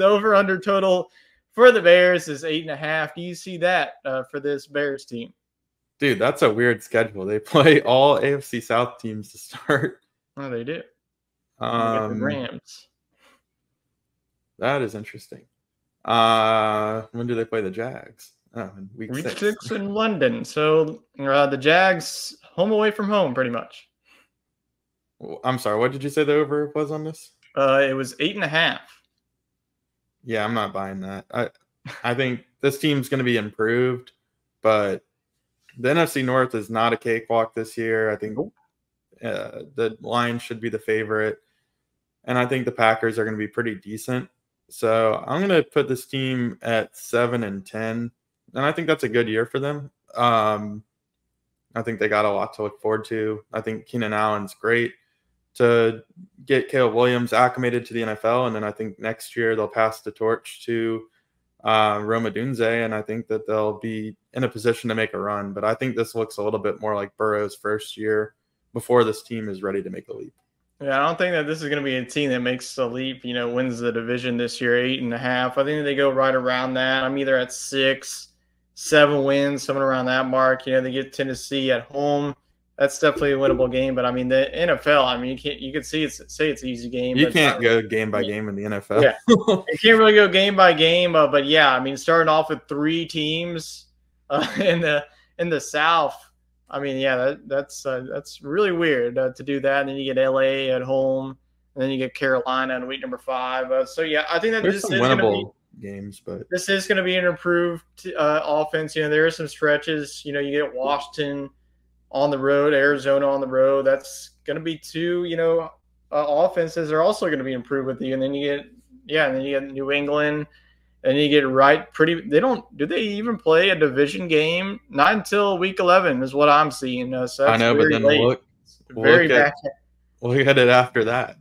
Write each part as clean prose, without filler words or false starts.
The over-under total for the Bears is 8.5. Do you see that for this Bears team? Dude, that's a weird schedule. They play all AFC South teams to start. Oh, they do. Get the Rams. That is interesting. When do they play the Jags? Week 6 in London. So the Jags home away from home, pretty much. I'm sorry. What did you say the over was on this? It was 8.5. Yeah, I'm not buying that. I think this team's going to be improved, but the NFC North is not a cakewalk this year. I think the Lions should be the favorite, and I think the Packers are going to be pretty decent. So I'm going to put this team at 7-10, and I think that's a good year for them. I think they got a lot to look forward to. I think Keenan Allen's great to get Caleb Williams acclimated to the NFL, and then I think next year they'll pass the torch to Rome Odunze, and I think that they'll be in a position to make a run. But I think this looks a little bit more like Burrow's first year before this team is ready to make a leap. Yeah, I don't think that this is going to be a team that makes a leap, wins the division this year, 8.5. I think they go right around that. I'm either at 6, 7 wins, somewhere around that mark. They get Tennessee at home. That's definitely a winnable game. But, the NFL, you can say it's an easy game. You can't go game by game in the NFL. Yeah, you can't really go game by game. But, yeah, starting off with 3 teams in the South, that's really weird to do that. And then you get LA at home, and then you get Carolina in week number 5. So yeah, I think that there's some winnable games, but this is going to be an improved offense. There are some stretches. You get Washington on the road, Arizona on the road. That's going to be 2 offenses are also going to be improved with you. And then you get New England. And you get do they even play a division game? Not until week 11 is what I'm seeing. So I know, but then look at it after that.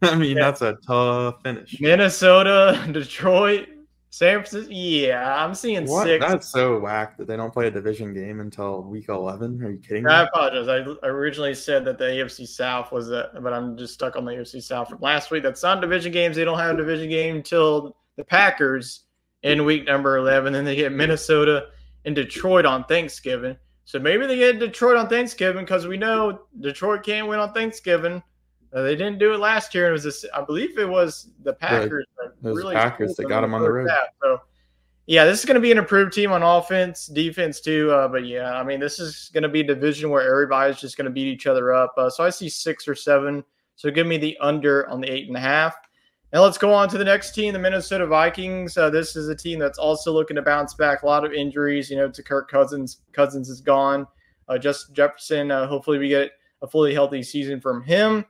That's a tough finish. Minnesota, Detroit, San Francisco. Yeah, I'm seeing 6. That's so whack that they don't play a division game until week 11. Are you kidding me? I apologize. I originally said that the AFC South was but I'm just stuck on the AFC South from last week. That's not division games. They don't have a division game until the Packers in week number 11. Then they get Minnesota and Detroit on Thanksgiving. So maybe they get Detroit on Thanksgiving because we know Detroit can't win on Thanksgiving. They didn't do it last year. I believe it was the Packers. Packers that got them on the road. So, yeah, this is going to be an improved team on offense, defense too. But, yeah, this is going to be a division where everybody's just going to beat each other up. So I see 6 or 7. So give me the under on the 8.5. Now let's go on to the next team, the Minnesota Vikings. This is a team that's also looking to bounce back. A lot of injuries, to Kirk Cousins. Cousins is gone. Justin Jefferson, hopefully we get a fully healthy season from him.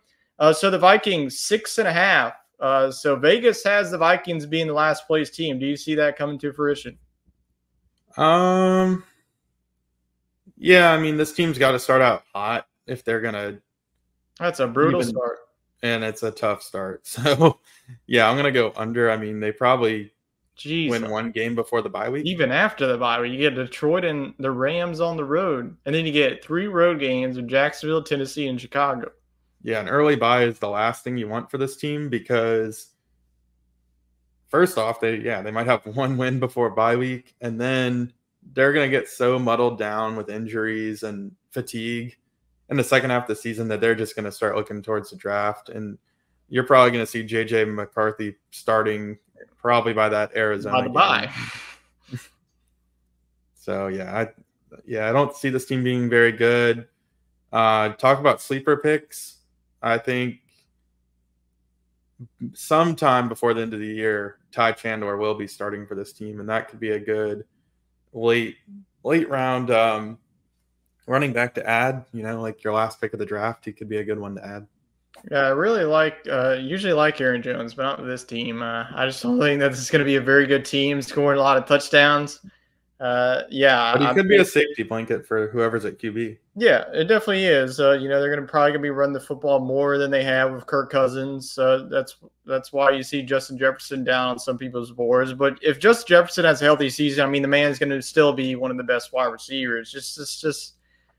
So the Vikings, 6.5. So Vegas has the Vikings being the last place team. Do you see that coming to fruition? Yeah, this team's got to start out hot if they're going to. That's a brutal start. And it's a tough start. So, yeah, I'm going to go under. They probably win 1 game before the bye week. Even after the bye week, you get Detroit and the Rams on the road. And then you get 3 road games in Jacksonville, Tennessee, and Chicago. Yeah, an early bye is the last thing you want for this team because, first off, they might have 1 win before bye week. And then they're going to get so muddled down with injuries and fatigue in the second half of the season that they're just going to start looking towards the draft. And you're probably going to see J.J. McCarthy starting probably by that Arizona game. Bye. So, I don't see this team being very good. Talk about sleeper picks. I think sometime before the end of the year, Ty Chandler will be starting for this team, and that could be a good late round running back to add, like your last pick of the draft. He could be a good one to add. Yeah, I really usually like Aaron Jones, but not with this team. I just don't think that this is going to be a very good team, scoring a lot of touchdowns. But he could be a safety blanket for whoever's at QB. Yeah, it definitely is. They're probably going to be running the football more than they have with Kirk Cousins. That's why you see Justin Jefferson down on some people's boards. But if Justin Jefferson has a healthy season, the man's going to still be one of the best wide receivers.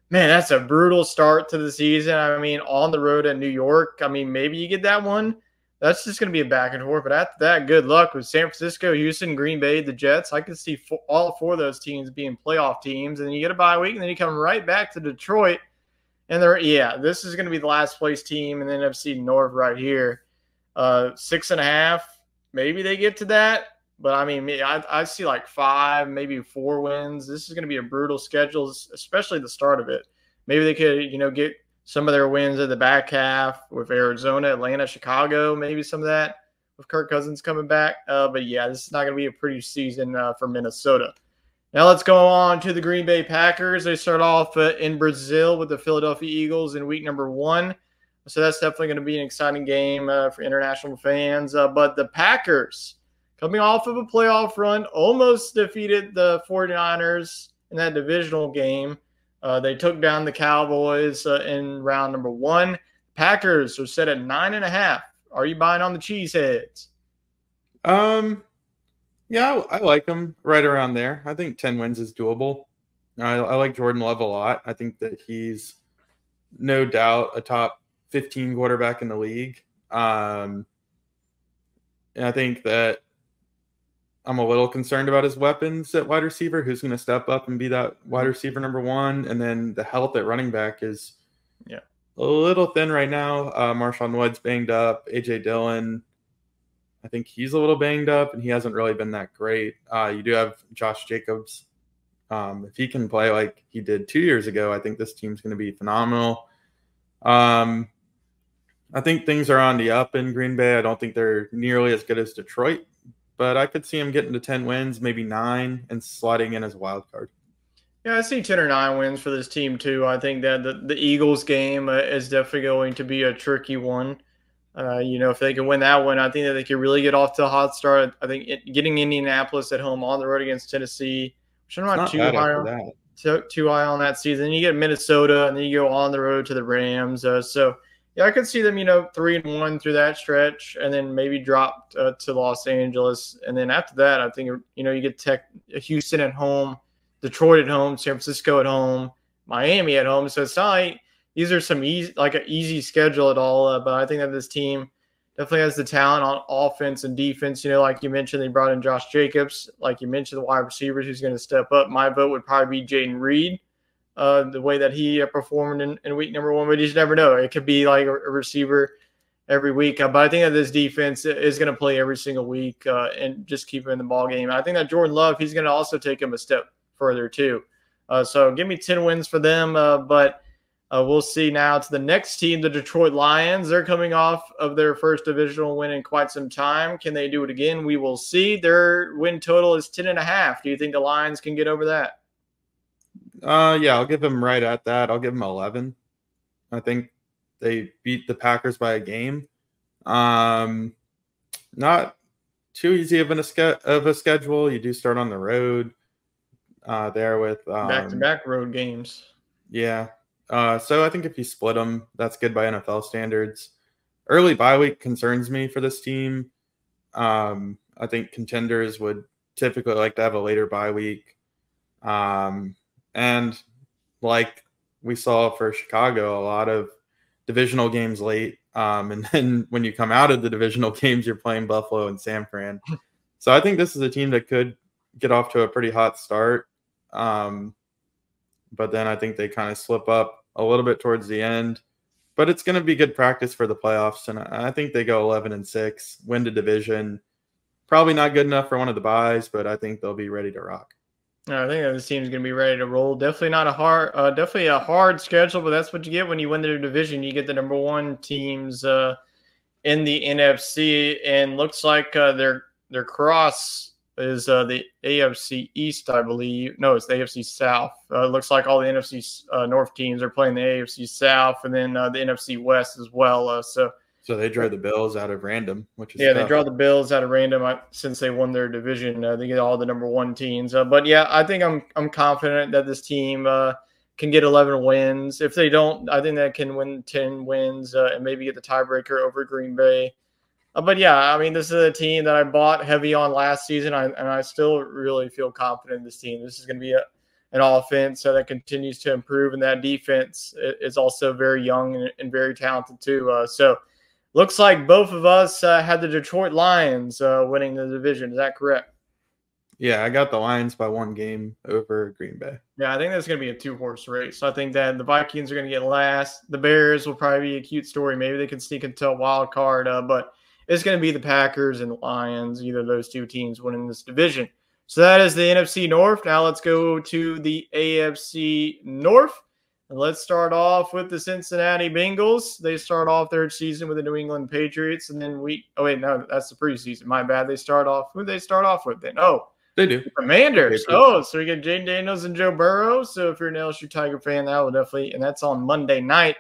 Man, that's a brutal start to the season. On the road at New York, maybe you get that one. that's just going to be a back and forth. But after that, good luck with San Francisco, Houston, Green Bay, the Jets. I could see all four of those teams being playoff teams. And then you get a bye week, and then you come right back to Detroit. And this is going to be the last place team in the NFC North right here. 6.5, maybe they get to that. But I mean, I see like 5, maybe 4 wins. This is going to be a brutal schedule, especially the start of it. Maybe they could, get some of their wins at the back half with Arizona, Atlanta, Chicago, maybe some of that with Kirk Cousins coming back. But yeah, this is not going to be a pretty season for Minnesota. Now let's go on to the Green Bay Packers. They start off in Brazil with the Philadelphia Eagles in week number 1. So that's definitely going to be an exciting game for international fans. But the Packers, coming off of a playoff run, almost defeated the 49ers in that divisional game. They took down the Cowboys in round number 1. Packers are set at 9.5. Are you buying on the Cheeseheads? Yeah, I like them right around there. I think 10 wins is doable. I like Jordan Love a lot. I think that he's no doubt a top 15 quarterback in the league. And I think that I'm a little concerned about his weapons at wide receiver. Who's going to step up and be that wide receiver number 1? And then the health at running back is a little thin right now. Marshawn Wood's banged up. A.J. Dillon, I think he's a little banged up, and he hasn't really been that great. You do have Josh Jacobs. If he can play like he did 2 years ago, I think this team's going to be phenomenal. I think things are on the up in Green Bay. I don't think they're nearly as good as Detroit, but I could see him getting to 10 wins, maybe 9, and sliding in as a wild card. Yeah, I see 10 or 9 wins for this team too. I think that the Eagles game is definitely going to be a tricky one. If they can win that one, I think that they could really get off to a hot start. I think getting Indianapolis at home on the road against Tennessee, which I'm not too high on that season. You get Minnesota, and then you go on the road to the Rams. I could see them, 3-1 through that stretch, and then maybe drop to Los Angeles. And then after that, I think, you get Houston at home, Detroit at home, San Francisco at home, Miami at home. So it's not like these are some an easy schedule at all. But I think that this team definitely has the talent on offense and defense. Like you mentioned, they brought in Josh Jacobs. Like you mentioned, the wide receivers who's going to step up. My vote would probably be Jaden Reed. The way that he performed in week number 1, but you just never know. It could be like a receiver every week. But I think that this defense is going to play every single week and just keep him in the ball game. I think that Jordan Love, he's going to also take him a step further too. So give me 10 wins for them. But we'll see now to the next team, the Detroit Lions. They're coming off of their first divisional win in quite some time. Can they do it again? We will see. Their win total is 10.5. Do you think the Lions can get over that? Yeah, I'll give them right at that. I'll give them 11. I think they beat the Packers by a game. Not too easy of a schedule. You do start on the road there with back-to-back road games. Yeah. So I think if you split them, that's good by NFL standards. Early bye week concerns me for this team. I think contenders would typically like to have a later bye week. And like we saw for Chicago, a lot of divisional games late. And then when you come out of the divisional games, you're playing Buffalo and San Fran. So I think this is a team that could get off to a pretty hot start. But then I think they kind of slip up a little bit towards the end. But it's going to be good practice for the playoffs. And I think they go 11-6, win the division. Probably not good enough for one of the byes, but I think they'll be ready to rock. I think that this team's going to be ready to roll. Definitely not definitely a hard schedule, but that's what you get when you win the division. You get the number 1 teams in the NFC, and looks like their cross is the AFC East, I believe. No, it's the AFC South. Looks like all the NFC North teams are playing the AFC South, and then the NFC West as well. So they draw the Bills out of random, which is tough. They draw the Bills out of random since they won their division. They get all the number 1 teams. But yeah, I think I'm confident that this team can get 11 wins. If they don't, I think that can win 10 wins and maybe get the tiebreaker over Green Bay. But yeah, I mean, this is a team that I bought heavy on last season, and I still really feel confident in this team. This is going to be an offense that continues to improve, and that defense is also very young and very talented too. So looks like both of us had the Detroit Lions winning the division. Is that correct? Yeah, I got the Lions by 1 game over Green Bay. Yeah, I think that's going to be a 2-horse race. I think that the Vikings are going to get last. The Bears will probably be a cute story. Maybe they can sneak into a wild card, but it's going to be the Packers and the Lions, either of those two teams winning this division. So that is the NFC North. Now let's go to the AFC North. And let's start off with the Cincinnati Bengals. They start off their season with the New England Patriots. And then that's the preseason. My bad. Who did they start off with then? Oh, they do. Commanders. Oh, so we get Jaden Daniels and Joe Burrow. So if you're an LSU Tiger fan, that will definitely, and that's on Monday night.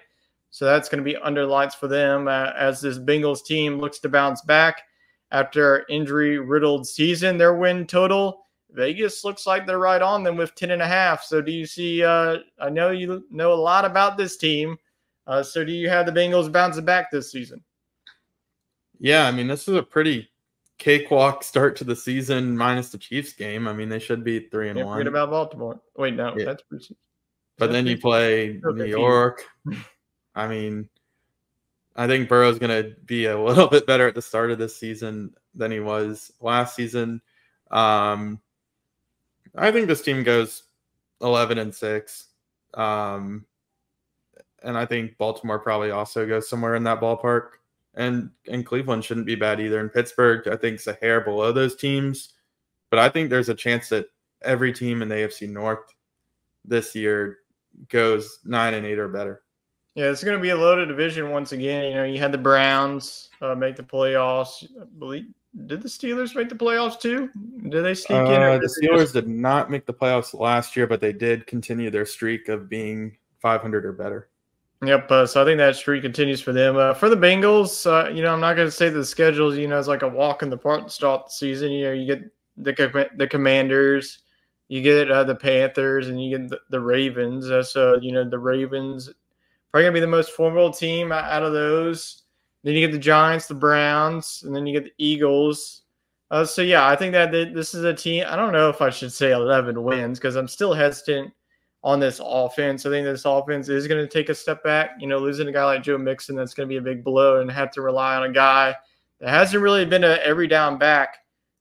So that's going to be under lights for them as this Bengals team looks to bounce back after injury-riddled season. Their win total, Vegas looks like they're right on them with 10.5. So do you see, I know you know a lot about this team. So do you have the Bengals bouncing back this season? Yeah, I mean, this is a pretty cakewalk start to the season minus the Chiefs game. I mean, they should be 3-1. Can't forget about Baltimore. Wait, no, that's pretty. But then you play New York. I mean, I think Burrow's going to be a little bit better at the start of this season than he was last season. I think this team goes 11-6. And I think Baltimore probably also goes somewhere in that ballpark. And Cleveland shouldn't be bad either. And Pittsburgh, I think, is a hair below those teams. But I think there's a chance that every team in the AFC North this year goes 9-8 or better. Yeah, it's going to be a loaded division once again. You know, you had the Browns make the playoffs. I believe, did the Steelers make the playoffs too? Did they sneak in? The Steelers did not make the playoffs last year, but they did continue their streak of being 500 or better. Yep. So I think that streak continues for them. For the Bengals, I'm not going to say the schedules, is like a walk in the park to start the season. You get the Commanders, you get the Panthers, and you get the Ravens. So the Ravens probably going to be the most formidable team out of those. Then you get the Giants, the Browns, and then you get the Eagles. So, yeah, I think that this is a team. I don't know if I should say 11 wins because I'm still hesitant on this offense. I think this offense is going to take a step back. Losing a guy like Joe Mixon, that's going to be a big blow, and have to rely on a guy that hasn't really been an every down back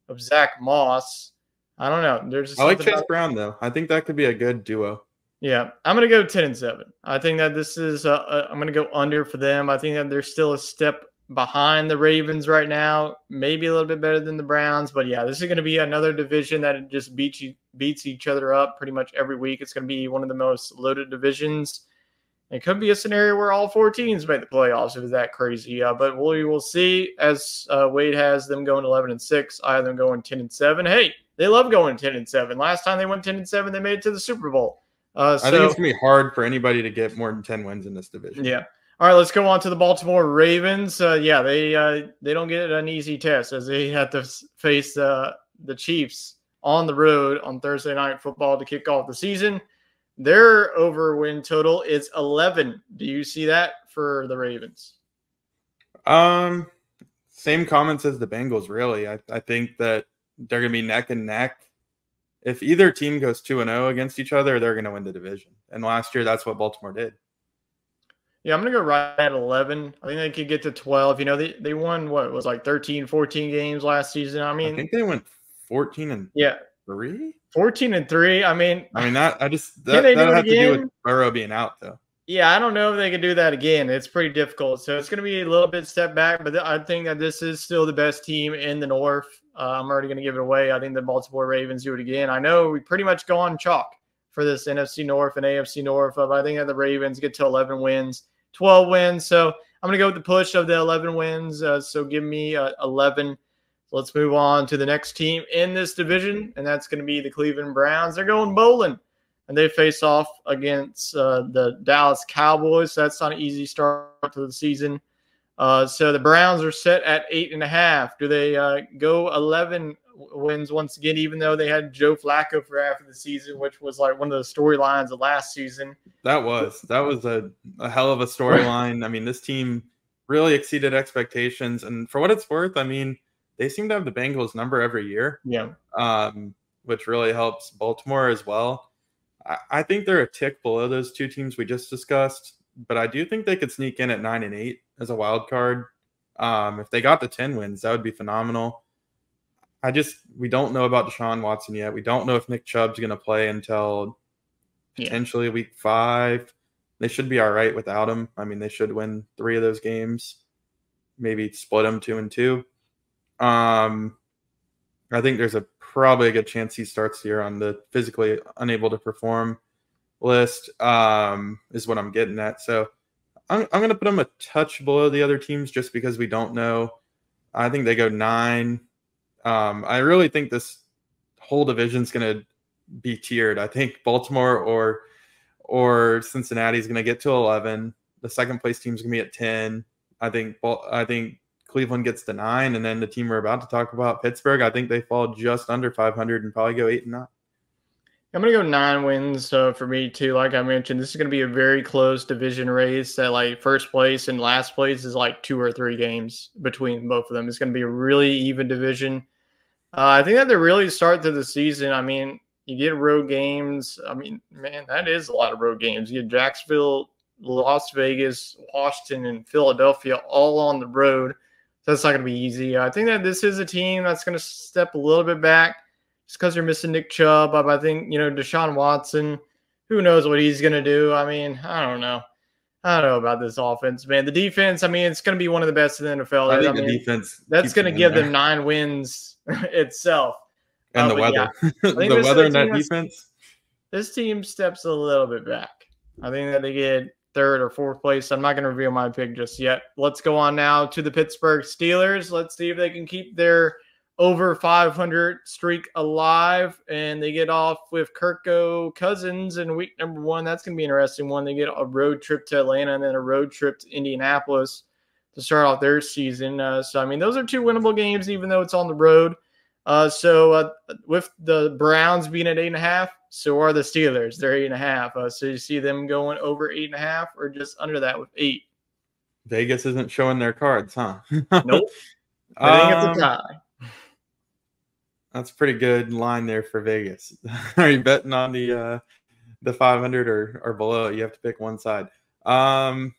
of Zach Moss. I don't know. I like Chase Brown, though. I think that could be a good duo. Yeah, I'm going to go 10-7. I think that this is I'm going to go under for them. I think that they're still a step behind the Ravens right now, maybe a little bit better than the Browns. But, yeah, this is going to be another division that just beats each other up pretty much every week. It's going to be one of the most loaded divisions. It could be a scenario where all 4 teams make the playoffs if it's that crazy. But we will see as Wade has them going 11-6. I have them going 10-7. Hey, they love going 10-7. Last time they went 10-7, they made it to the Super Bowl. I think it's going to be hard for anybody to get more than 10 wins in this division. Yeah. All right, let's go on to the Baltimore Ravens. They don't get an easy test as they have to face the Chiefs on the road on Thursday Night Football to kick off the season. Their over-win total is 11. Do you see that for the Ravens? Same comments as the Bengals, really. I think that they're going to be neck and neck. If either team goes 2-0 against each other, they're going to win the division. And last year, that's what Baltimore did. Yeah, I'm going to go right at 11. I think they could get to 12. They won, what, it was like 13, 14 games last season. I think they went 14-3. 14-3. That have to do with Burrow being out, though. Yeah, I don't know if they can do that again. It's pretty difficult. So it's going to be a little bit step back, but I think that this is still the best team in the North. I'm already going to give it away. I think the Baltimore Ravens do it again. I know we pretty much go on chalk for this NFC North and AFC North. I think that the Ravens get to 11 wins, 12 wins. So I'm going to go with the push of the 11 wins. So give me 11. Let's move on to the next team in this division, and that's going to be the Cleveland Browns. They're going bowling, and they face off against the Dallas Cowboys. So that's not an easy start to the season. So the Browns are set at 8.5. Do they go 11 wins once again, even though they had Joe Flacco for half of the season, which was like one of the storylines of last season? That was a hell of a storyline. This team really exceeded expectations. And for what it's worth, they seem to have the Bengals number every year. Yeah. Which really helps Baltimore as well. I think they're a tick below those two teams we just discussed, but I do think they could sneak in at 9-8 as a wild card. If they got the 10 wins, that would be phenomenal. We don't know about Deshaun Watson yet. We don't know if Nick Chubb's going to play until potentially week 5. They should be all right without him. I mean, they should win 3 of those games, maybe split them 2-2. I think there's probably a good chance he starts the year on the physically unable to perform list, is what I'm getting at. So I'm going to put them a touch below the other teams just because we don't know. I think they go 9. I really think this whole division is going to be tiered. I think Baltimore or Cincinnati is going to get to 11. The second place team is going to be at 10. I think Cleveland gets to 9, and then the team we're about to talk about, Pittsburgh, I think they fall just under 500 and probably go 8-9. I'm going to go 9 wins for me, too. Like I mentioned, this is going to be a very close division race that, like, first place and last place is like 2 or 3 games between both of them. It's going to be a really even division. I think that the really start to the season, I mean, you get road games. I mean, man, that is a lot of road games. You get Jacksonville, Las Vegas, Washington, and Philadelphia all on the road. So that's not going to be easy. I think that this is a team that's going to step a little bit back just because they're missing Nick Chubb. I think, Deshaun Watson, who knows what he's going to do. I mean, I don't know. I don't know about this offense, man. The defense, I mean, it's going to be one of the best in the NFL. I think the defense, that's going to give them 9 wins itself. And the weather. Yeah, the weather and that defense. This team steps a little bit back. I think that they get 3rd or 4th place. I'm not going to reveal my pick just yet. Let's go on now to the Pittsburgh Steelers. Let's see if they can keep their over 500 streak alive. And they get off with Kirko Cousins in week number 1. That's going to be an interesting one. They get a road trip to Atlanta and then a road trip to Indianapolis to start off their season. So, I mean, those are 2 winnable games, even though it's on the road. So with the Browns being at 8.5, so are the Steelers. They're 8.5. So you see them going over 8.5 or just under that with 8. Vegas isn't showing their cards, huh? Nope. I think it's a tie. That's a pretty good line there for Vegas. Are you betting on the 500 or below? You have to pick one side. I'm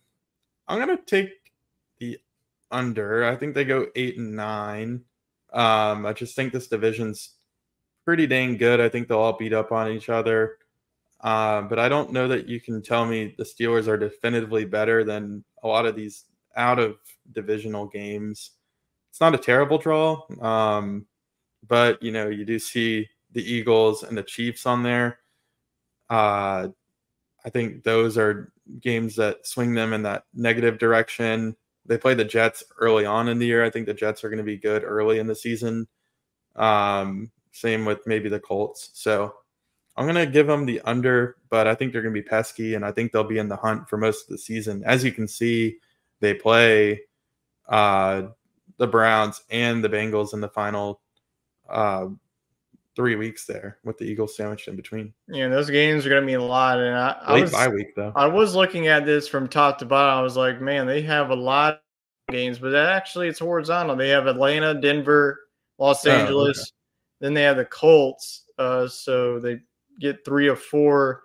gonna take the under. I think they go 8-9. I just think this division's pretty dang good. I think they'll all beat up on each other. But I don't know that you can tell me the Steelers are definitively better than a lot of these out-of-divisional games. It's not a terrible draw, but, you do see the Eagles and the Chiefs on there. I think those are games that swing them in that negative direction. They play the Jets early on in the year. I think the Jets are going to be good early in the season. Same with maybe the Colts. So I'm going to give them the under, but I think they're going to be pesky, and I think they'll be in the hunt for most of the season. As you can see, they play the Browns and the Bengals in the final 3 weeks there with the Eagles sandwiched in between. Yeah, those games are going to be a lot. And I was bye week, though. I was looking at this from top to bottom. I was like, man, they have a lot of games, but actually it's horizontal. They have Atlanta, Denver, Los Angeles. Okay. Then they have the Colts. So they get 3 of 4.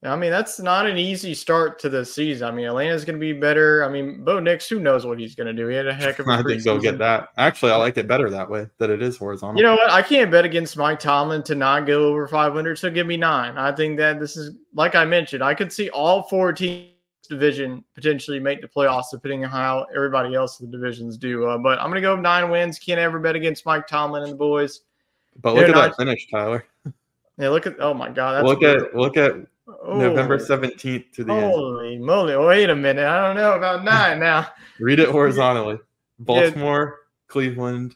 I mean, that's not an easy start to the season. I mean, Atlanta's going to be better. I mean, Bo Nix, who knows what he's going to do? He had a heck of a I think they'll get that. Actually, I like it better that way, that it is horizontal. You know what? I can't bet against Mike Tomlin to not go over 500, so give me 9. I think that this is, like I mentioned, I could see all 4 teams division potentially make the playoffs depending on how everybody else in the divisions do. But I'm going to go 9 wins. Can't ever bet against Mike Tomlin and the boys. But look at that finish, Tyler. Yeah, look at – oh, my God. That's look at November 17th to the end. Holy moly. Wait a minute. I don't know about 9 now. Read it horizontally. Baltimore, Cleveland,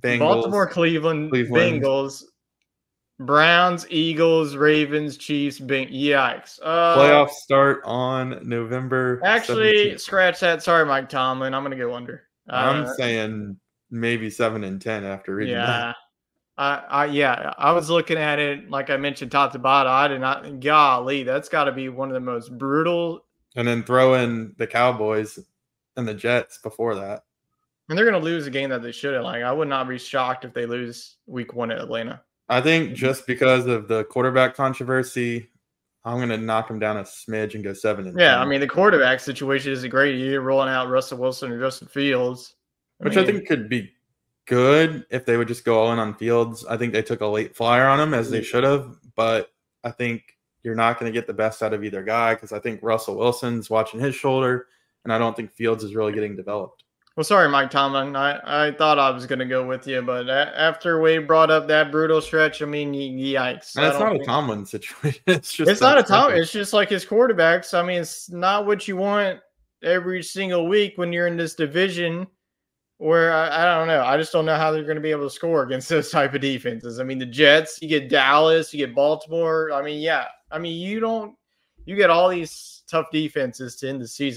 Bengals. Baltimore, Cleveland, Bengals, Browns, Eagles, Ravens, Chiefs, Yikes. Playoffs start on November 17th. Scratch that. Sorry, Mike Tomlin. I'm going to go under. I'm saying maybe 7-10 after reading that. I was looking at it, like I mentioned, top to bottom. I did not, golly, that's got to be one of the most brutal. And then throw in the Cowboys and the Jets before that. And they're going to lose a game that they shouldn't. Like, I would not be shocked if they lose week 1 at Atlanta. I think just because of the quarterback controversy, I'm going to knock them down a smidge and go 7-10. Yeah, I mean, the quarterback situation isn't great. You're rolling out Russell Wilson or Justin Fields. I think could be good if they would just go all in on Fields. I think they took a late flyer on him, as they should have, but I think you're not going to get the best out of either guy because I think Russell Wilson's watching his shoulder, and I don't think Fields is really getting developed. Well, sorry, Mike Tomlin. I thought I was going to go with you, but after Wade brought up that brutal stretch, I mean, yikes. And it's not a Tomlin situation. It's not a Tomlin. It's just like his quarterbacks. I mean, it's not what you want every single week when you're in this division where I don't know. I just don't know how they're going to be able to score against those type of defenses. I mean, the Jets, you get Dallas, you get Baltimore. I mean, yeah. I mean, you get all these tough defenses to end the season.